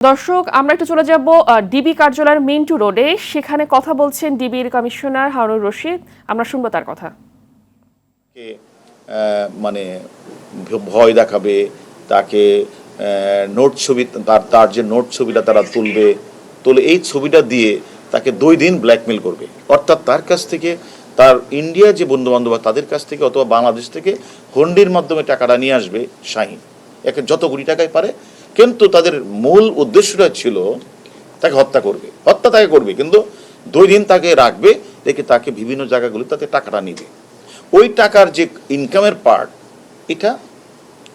দর্শক, আমরা একটু চলে যাব ডিবি কার্যালয়ের মিন্টু রোডে। সেখানে কথা বলছেন ডিবির কমিশনার হারুনুর রশিদ। আমরা শুনবো তার কথা। মানে ভয় দেখাবে, তাকে নোট ছবি, তার যে নোট ছবিটা তারা তুলে এই ছবিটা দিয়ে তাকে 2 দিন ব্ল্যাকমেল করবে। অর্থাৎ তার কাছ থেকে, তার ইন্ডিয়া যে বন্ধু বান্ধব তাদের কাছ থেকে অথবা বাংলাদেশ থেকে হুন্ডির মাধ্যমে টাকাটা নিয়ে আসবে শাহিন, একে যত কোটি টাকায় পারে। কিন্তু তাদের মূল উদ্দেশ্যটা ছিল তাকে হত্যা তাকে করবে, কিন্তু 2 দিন তাকে রাখবে, রেখে তাকে বিভিন্ন জায়গাগুলো তাতে টাকাটা নিবে। ওই টাকার যে ইনকামের পার্ট, এটা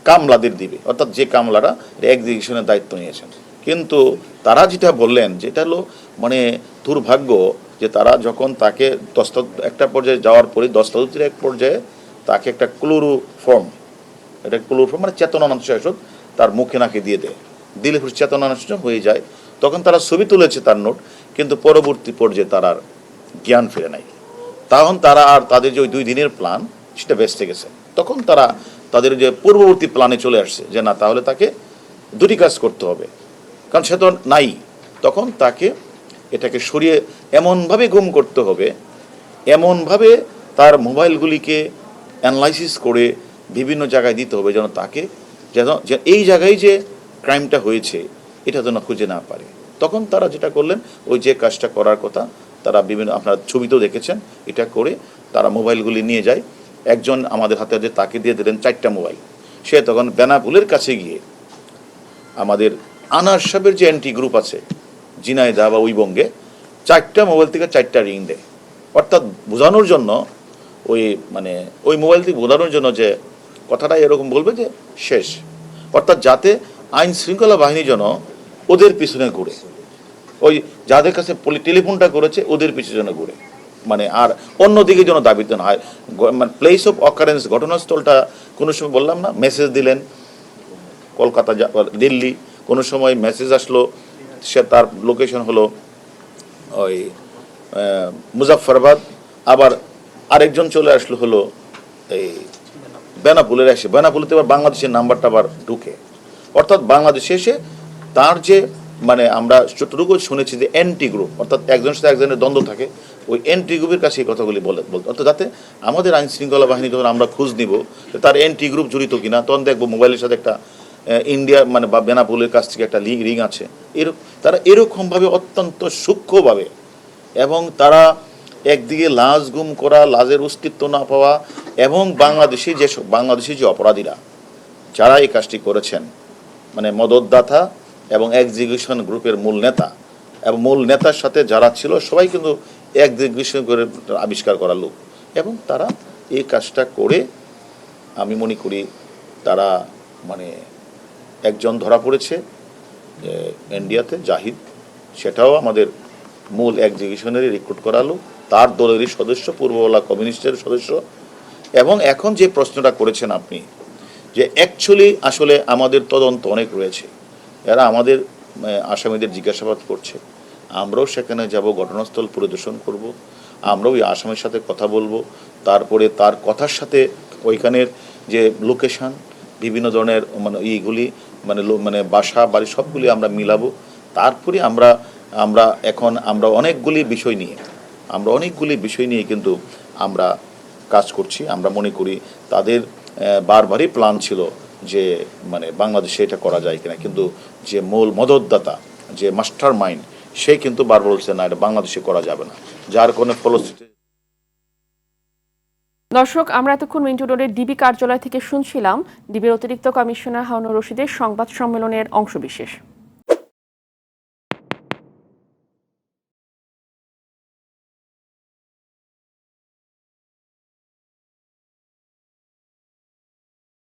কামলাদের দিবে, অর্থাৎ যে কামলারা এক্সিকিউশনের দায়িত্ব নিয়েছেন। কিন্তু তারা যেটা বললেন, যেটা হলো মানে দুর্ভাগ্য, যে তারা যখন তাকে একটা পর্যায়ে যাওয়ার পরে দস্তাবেজের এক পর্যায়ে তাকে একটা ক্লোরোফর্ম মানে চেতনানাশক তার মুখে নাকে দিয়ে দেয়, দিলে চেতনানাশক হয়ে যায়। তখন তারা ছবি তুলেছে তার নোট, কিন্তু পরবর্তী পর্যায়ে তার আর জ্ঞান ফিরে নাই। তখন তারা আর তাদের যে ওই 2 দিনের প্ল্যান সেটা বেঁচে গেছে। তখন তারা তাদের যে পূর্ববর্তী প্ল্যানে চলে আসছে, যে না, তাহলে তাকে 2টি কাজ করতে হবে, কারণ সে তো নাই। তখন তাকে এটাকে সরিয়ে এমনভাবে গুম করতে হবে, এমনভাবে তার মোবাইলগুলিকে অ্যানালাইসিস করে বিভিন্ন জায়গায় দিতে হবে, যেন তাকে যেন এই জায়গায় যে ক্রাইমটা হয়েছে এটা যেন খুঁজে না পারে। তখন তারা যেটা করলেন, ওই যে কাজটা করার কথা, তারা বিভিন্ন, আপনারা ছবিতেও দেখেছেন, এটা করে তারা মোবাইলগুলি নিয়ে যায়। একজন আমাদের হাতে যে তাকে দিয়ে দিলেন 4টা মোবাইল। সে তখন বেনাপুলের কাছে গিয়ে আমাদের আনার সাহেবের যে অ্যান্টি গ্রুপ আছে জিনাইদা বা উইবঙ্গে, 4টা মোবাইল থেকে 4টা রিং দেয়। অর্থাৎ বোঝানোর জন্য, ওই মোবাইল থেকে বোঝানোর জন্য যে কথাটা এরকম বলবে যে শেষ, অর্থাৎ যাতে আইন শৃঙ্খলা বাহিনী যেন ওদের পিছনে ঘুরে, ওই যাদের কাছে টেলিফোনটা করেছে ওদের পিছনে যেন ঘুরে, আর অন্যদিকে যেন দাবিত না হয়। প্লেস অফ অকারেন্স, ঘটনাস্থলটা কোনো সময় বললাম না, মেসেজ দিলেন কলকাতা, দিল্লি, কোনো সময় মেসেজ আসলো সে তার লোকেশন হলো ওই মুজাফফরাবাদ, আবার আরেকজন চলে আসলো হলো এই বেনাপুলের এসে, বেনাপুলেতে আবার বাংলাদেশের নাম্বারটা আবার ঢুকে। অর্থাৎ বাংলাদেশে এসে তার যে আমরা যতটুকু শুনেছি যে অ্যান্টি গ্রুপ, অর্থাৎ একজনের সাথে একজনের দ্বন্দ্ব থাকে, ওই অ্যান্টি গ্রুপের কাছে এই কথাগুলি বলতে, অর্থাৎ যাতে আমাদের আইন শৃঙ্খলা বাহিনী যখন আমরা খোঁজ নিব তার অ্যান্টি গ্রুপ জড়িত কিনা, তখন দেখবো মোবাইলের সাথে একটা ইন্ডিয়া বা বেনাপুলের কাছ থেকে একটা রিং আছে। তারা এরকমভাবে অত্যন্ত সূক্ষ্মভাবে, এবং তারা একদিকে লাশ গুম করা, লাশের অস্তিত্ব না পাওয়া, এবং বাংলাদেশি যে অপরাধীরা যারা এই কাজটি করেছেন, মদতদাতা এবং এক্সিকিউশন গ্রুপের মূল নেতা এবং মূল নেতার সাথে যারা ছিল সবাই কিন্তু এক্সিকিউশন গ্রুপের আবিষ্কার করা লোক, এবং তারা এই কাজটা করে আমি মনে করি তারা একজন ধরা পড়েছে ইন্ডিয়াতে, জাহিদ, সেটাও আমাদের মূল এক্সিকিউশনেরই রিক্রুট করা লোক, তার দলেরই সদস্য, পূর্ববাংলা কমিউনিস্টের সদস্য। এবং এখন যে প্রশ্নটা করেছেন আপনি, যে অ্যাকচুয়ালি আসলে আমাদের তদন্ত অনেক রয়েছে, এরা আমাদের আসামিদের জিজ্ঞাসাবাদ করছে, আমরাও সেখানে যাব, ঘটনাস্থল পরিদর্শন করব, আমরাও ওই আসামির সাথে কথা বলবো, তারপরে তার কথার সাথে ওইখানের যে লোকেশান, বিভিন্ন ধরনের এইগুলি বাসা বাড়ি সবগুলি আমরা মিলাবো। তারপরে আমরা অনেকগুলি বিষয় নিয়ে কিন্তু আমরা কাজ করছি। আমরা মনে করি তাদের বারবারই প্ল্যান ছিল যে বাংলাদেশে এটা করা যায় কিনা, কিন্তু যে মূল মদতদাতা, যে মাস্টার মাইন্ড, সে কিন্তু বারবার বলছে না, এটা বাংলাদেশে করা যাবে না, যার কোনো ফলশ্রুতি। দর্শক, আমরা এতক্ষণ মিন্টু রোডের ডিবি কার্যালয় থেকে শুনছিলাম ডিবির অতিরিক্ত কমিশনার হারুনুর রশিদের সংবাদ সম্মেলনের অংশবিশেষ।